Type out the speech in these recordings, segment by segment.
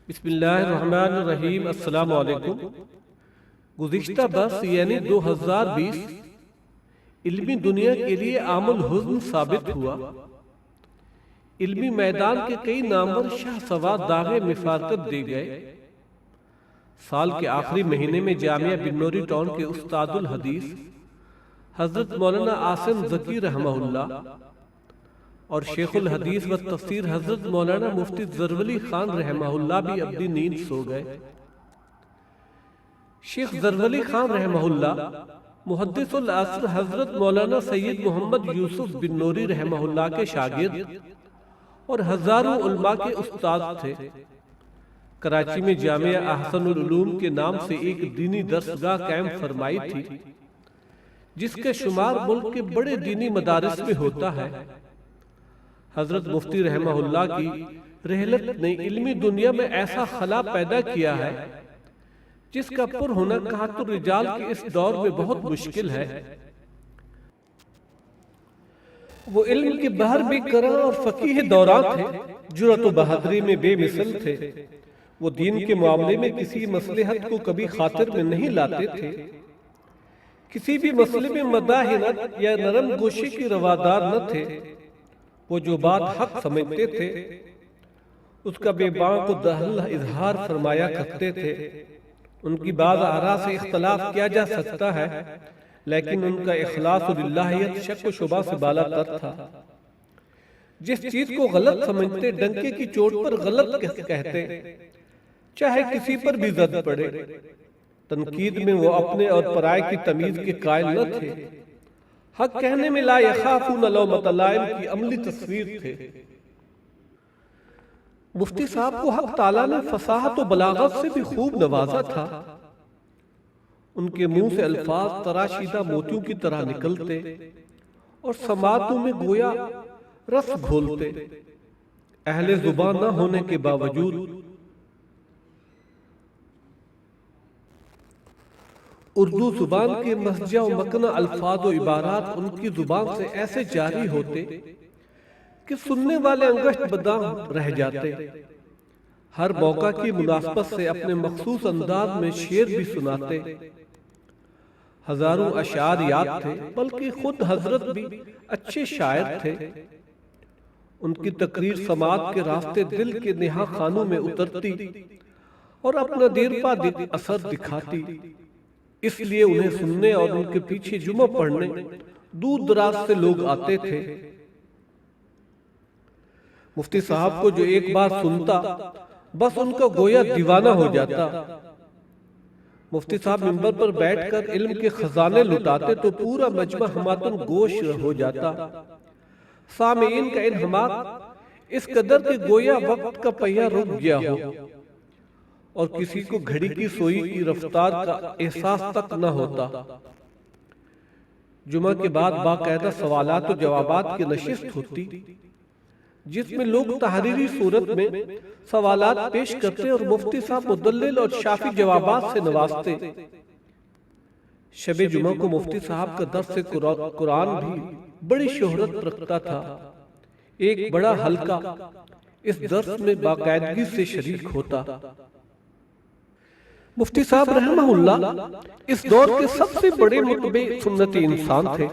بسم اللہ الرحمن الرحیم۔ السلام علیکم۔ گزشتہ برس یعنی 2020 علمی دنیا کے لیے عام الحزن ثابت ہوا۔ علمی میدان کے کئی نامور شاہ سوار داغے مفارقت دے گئے۔ سال کے آخری مہینے میں جامعہ بن نوری ٹاؤن کے استاد الحدیث حضرت مولانا عاصم ذکی رحمہ اللہ اور شیخ الحدیث و تفسیر حضرت مولانا مفتی زرولی خان رحمہ اللہ بھی اپنی نیند سو گئے۔ شیخ زرولی خان رحمہ اللہ محدث العصر حضرت مولانا سید محمد یوسف بن نوری رحمہ اللہ کے شاگرد اور ہزاروں علماء کے استاد تھے۔ کراچی میں جامعہ احسن العلوم کے نام سے ایک دینی درسگاہ قائم فرمائی تھی، جس کے شمار ملک کے بڑے دینی مدارس میں ہوتا ہے۔ حضرت مفتی رحمہ اللہ کی رحلت نے علمی دنیا میں ایسا خلا پیدا کیا ہے جس کا پر ہونا قحط الرجال کے اس دور میں بہت مشکل ہے۔ وہ علم کے بحر بھی کراں اور فقیہ دوران تھے، جرأت و بہادری میں بے مثل تھے۔ وہ دین کے معاملے میں کسی مصلحت کو کبھی خاطر میں نہیں لاتے تھے۔ کسی بھی مسئلے میں مداحنت یا نرم گوشی کی روادار نہ تھے۔ وہ جو بات حق سمجھتے تھے اس کا بے باں کو دہل اظہار فرمایا کرتے تھے۔ ان کی بعض آراء سے اختلاف کیا جا سکتا ہے، لیکن ان کا اخلاص و للہیت شک و شبہ سے بالا تر تھا۔ جس چیز کو غلط سمجھتے ڈنکے کی چوٹ پر غلط کہتے، چاہے کسی پر بھی زد پڑے۔ تنقید میں وہ اپنے اور پرائے کی تمیز کے قائل نہ تھے۔ حق کہنے میں لا یخافون لومۃ لائم کی عملی تصویر تھے۔ مفتی صاحب کو حق تعالیٰ نے فصاحت و بلاغت سے بھی خوب نوازا تھا۔ ان کے منہ سے الفاظ تراشیدہ موتیوں کی طرح نکلتے اور سماعتوں میں گویا رس گھولتے۔ اہل زبان نہ ہونے کے باوجود اردو زبان کے مسجع و مکنہ الفاظ و عبارات ان کی زبان سے ایسے جاری ہوتے کہ سننے والے انگشت بداں رہ جاتے۔ ہر موقع کی مناسبت سے اپنے مخصوص انداز میں شعر بھی سناتے۔ ہزاروں اشعار یاد تھے، بلکہ خود حضرت بھی اچھے شاعر تھے۔ ان کی تقریر سماعت کے راستے دل کے نہا خانوں میں اترتی اور اپنا دیر پا اثر دکھاتی۔ اس لیے انہیں سننے اور ان کے پیچھے جمعہ پڑھنے دور دراز سے لوگ آتے تھے۔ مفتی صاحب کو جو ایک بار سنتا بس ان کا گویا دیوانہ ہو جاتا۔ مفتی صاحب منبر پر بیٹھ کر علم کے خزانے لٹاتے تو پورا مجمع ہماتن گوش ہو جاتا۔ سامعین کا انہماک اس قدر کہ گویا وقت کا پہیہ رک گیا ہو اور کسی کو گھڑی کی سوئی کی رفتار کا احساس تک نہ ہوتا۔ جمعہ کے بعد باقاعدہ سوالات و جوابات کی نشست ہوتی، جس میں لوگ تحریری صورت میں سوالات پیش کرتے اور مفتی صاحب مدلل اور شافی جوابات سے نوازتے۔ شب جمعہ کو مفتی صاحب کا درس قرآن بھی بڑی شہرت رکھتا تھا۔ ایک بڑا حلقہ اس درس میں باقاعدگی سے شریک ہوتا۔ مفتی صاحب رحمہ اللہ اس دور کے سب سے بڑے متبع سنتی انسان تھے۔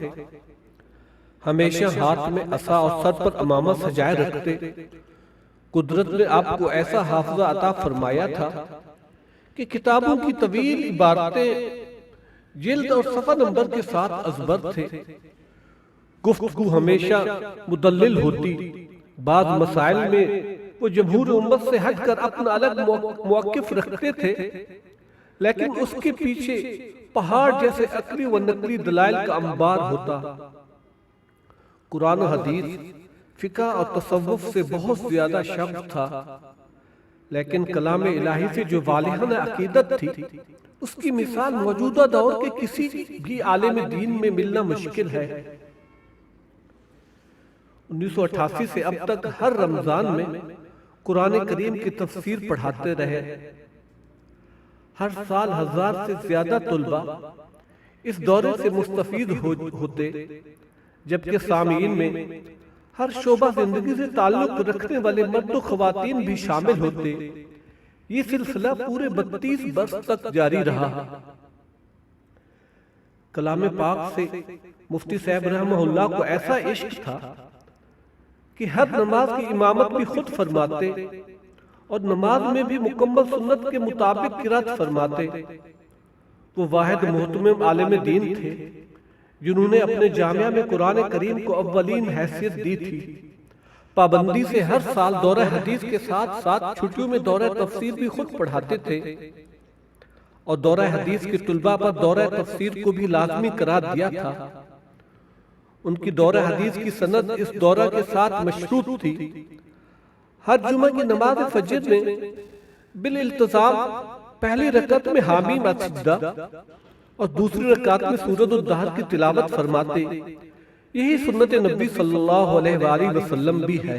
ہمیشہ ہاتھ میں عصا اور سر پر عمامہ سجائے رکھتے۔ قدرت نے آپ کو ایسا حافظہ عطا فرمایا تھا کہ کتابوں کی طویل عبارتیں جلد اور صفحہ نمبر کے ساتھ ازبر تھے۔ گفتگو ہمیشہ مدلل ہوتی۔ بعض مسائل میں وہ جمہور امت سے ہٹ کر اپنا الگ موقف رکھتے تھے، لیکن اس کے پیچھے پہاڑ جیسے عقلی و نقلی دلائل کا انبار ہوتا۔ قرآن و حدیث، فقہ اور تصوف سے بہت زیادہ شغف تھا، لیکن کلام الہی سے جو والہانہ عقیدت تھی اس کی مثال موجودہ دور کے کسی بھی عالم دین میں ملنا مشکل ہے۔ 1988 سے اب تک ہر رمضان میں قرآن کریم کی تفسیر پڑھاتے رہے۔ ہر سال 1000 سے زیادہ طلبہ اس دورے سے مستفید ہوتے، جبکہ سامعین میں ہر شعبہ زندگی سے تعلق رکھنے والے مرد و خواتین بھی شامل ہوتے۔ یہ سلسلہ پورے 32 برس تک جاری رہا۔ کلام پاک سے مفتی صاحب رحمہ اللہ کو ایسا عشق تھا کہ ہر نماز کی امامت بھی خود فرماتے اور نماز میں بھی مکمل سنت کے مطابق قرات فرماتے۔ وہ واحد محتمم عالم دین تھے جنہوں نے اپنے جامعہ میں قرآن کریم کو اولین حیثیت دی تھی۔ پابندی سے ہر سال دورہ حدیث کے ساتھ ساتھ چھٹیوں میں دورہ تفسیر بھی خود پڑھاتے تھے، اور دورہ حدیث کے طلباء پر دورہ تفسیر کو بھی لازمی قرار دیا تھا۔ ان کی دورہ حدیث کی سند اس دورہ کے ساتھ مشروط تھی۔ ہر جمعہ کی نماز فجر میں بالالتزام پہلی رکعت میں حامیم السجدہ اور دوسری رکعت میں سورۃ الدہر کی تلاوت فرماتے۔ یہی سنت نبی صلی اللہ علیہ وآلہ وسلم بھی ہے۔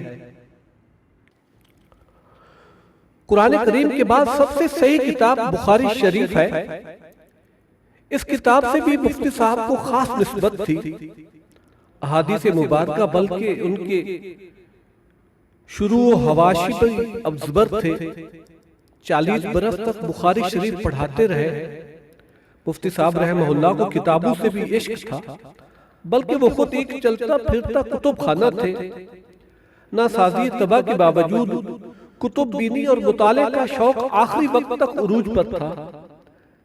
قرآن کریم کے بعد سب سے صحیح کتاب بخاری شریف ہے۔ اس کتاب سے بھی مفتی صاحب کو خاص نسبت تھی۔ احادیث مبارکہ بلکہ ان کے شروع و حواشی پر ابزبر تھے۔ 40 برس تک بخاری شریف پڑھاتے رہے۔ مفتی صاحب رحمہ اللہ کو کتابوں سے بھی عشق تھا، بلکہ وہ خود ایک چلتا پھرتا کتب خانہ تھے۔ ناسازی طبع کے باوجود کتب بینی اور مطالعے کا شوق آخری وقت تک عروج پر تھا۔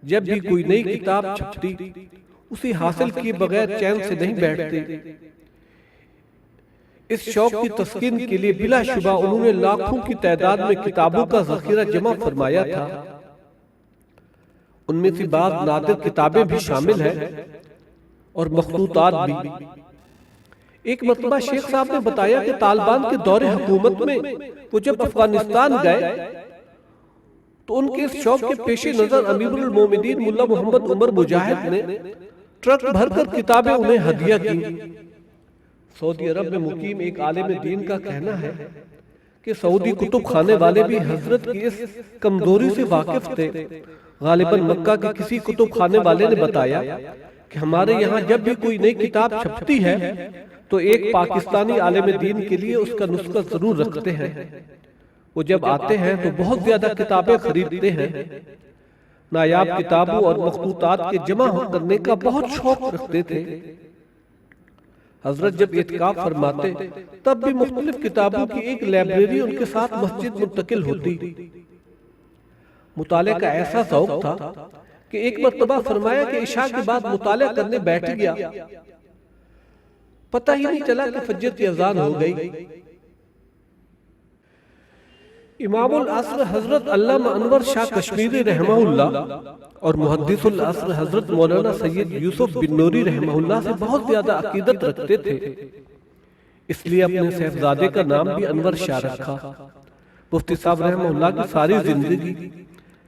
جب بھی کوئی نئی کتاب چھپتی اسے حاصل کیے بغیر چین سے نہیں بیٹھتے۔ اس شوق کی تسکین کے لیے بلا شبہ انہوں نے لاکھوں کی تعداد میں کتابوں کا ذخیرہ جمع فرمایا تھا۔ ان میں سے بعض نادر کتابیں بھی شامل ہیں اور مخطوطات بھی۔ ایک مرتبہ شیخ صاحب نے بتایا کہ طالبان کے دور حکومت میں وہ جب افغانستان گئے تو ان کے اس شوق کے پیش نظر امیر المومنین ملا محمد عمر مجاہد نے ٹرک بھر کر کتابیں انہیں ہدیہ کی۔ سعودی عرب میں مقیم ایک عالم دین کا کہنا ہے کہ سعودی کتب خانے والے بھی حضرت کی اس کمزوری سے واقف تھے۔ غالباً مکہ کے کسی کتب خانے والے نے بتایا کہ ہمارے یہاں جب بھی کوئی نئی کتاب چھپتی ہے تو ایک پاکستانی عالم دین کے لیے اس کا نسخہ ضرور رکھتے ہیں۔ وہ جب آتے ہیں تو بہت زیادہ کتابیں خریدتے ہیں۔ نایاب کتابوں اور مخطوطات کے جمع کرنے کا بہت شوق رکھتے تھے۔ حضرت جب اعتکاف فرماتے تب بھی مختلف کتابوں کی ایک لائبریری ان کے ساتھ مسجد منتقل ہوتی۔ مطالعے کا ایسا ذوق تھا کہ ایک مرتبہ فرمایا کہ عشاء کے بعد مطالعہ کرنے بیٹھ گیا، پتہ ہی نہیں چلا کہ فجر کی اذان ہو گئی۔ امام العصر حضرت علامہ انور شاہ کشمیری رحمہ اللہ اور محدث العصر حضرت مولانا سید یوسف بن نوری رحمہ اللہ سے بہت زیادہ عقیدت رکھتے تھے، اس لیے اپنے صاحبزادے کا نام بھی انور شاہ رکھا۔ مفتی صاحب رحمہ اللہ کی ساری زندگی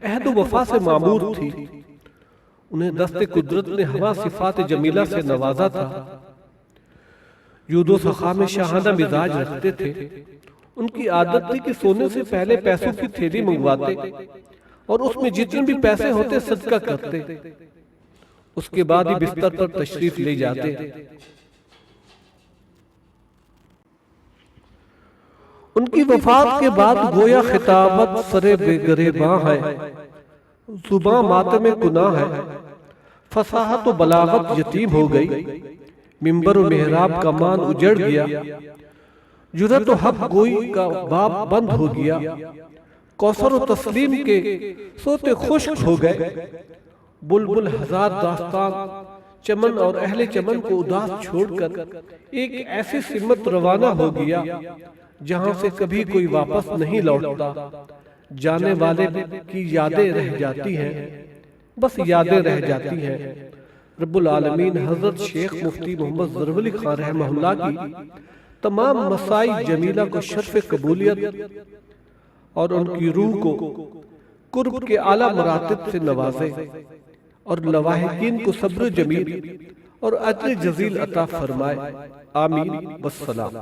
عہد و وفا سے معمور تھی۔ انہیں دست قدرت نے ہوا صفات جمیلہ سے نوازا تھا۔ جود و سخا میں شاہانہ مزاج رکھتے تھے۔ ان کی عادت تھی کہ سونے سے پہلے پیسوں کی تھیلی منگواتے اور اس میں جتنے بھی پیسے ہوتے صدقہ کرتے، اس کے بعد ہی بستر پر تشریف لے جاتے۔ ان کی وفات کے بعد گویا خطابت سرے بے گریباں ہے، زباں ماتم گناہ ہے، فصاحت و بلاغت یتیم ہو گئی، منبر و محراب کا مان اجڑ گیا، جرأت و حق گوئی کا باب بند ہو گیا، کوثر و تسلیم کے سوتے خشک ہو گئے، بلبل ہزار داستان چمن اور اہل چمن کو اداس چھوڑ کر ایک ایسی سمت روانہ ہو گیا جہاں سے کبھی کوئی واپس نہیں لوٹتا۔ جانے والے کی یادیں رہ جاتی ہیں، بس یادیں رہ جاتی ہیں۔ رب العالمین حضرت شیخ مفتی محمد ظفر علی خان رحمہ اللہ کی تمام مسائی جمیلہ کو شرف قبولیت اور ان کی روح کو قرب کے اعلیٰ مراتب سے نوازے اور لواحقین کو صبر جمیل اور اجر جزیل عطا فرمائے۔ آمین والسلام۔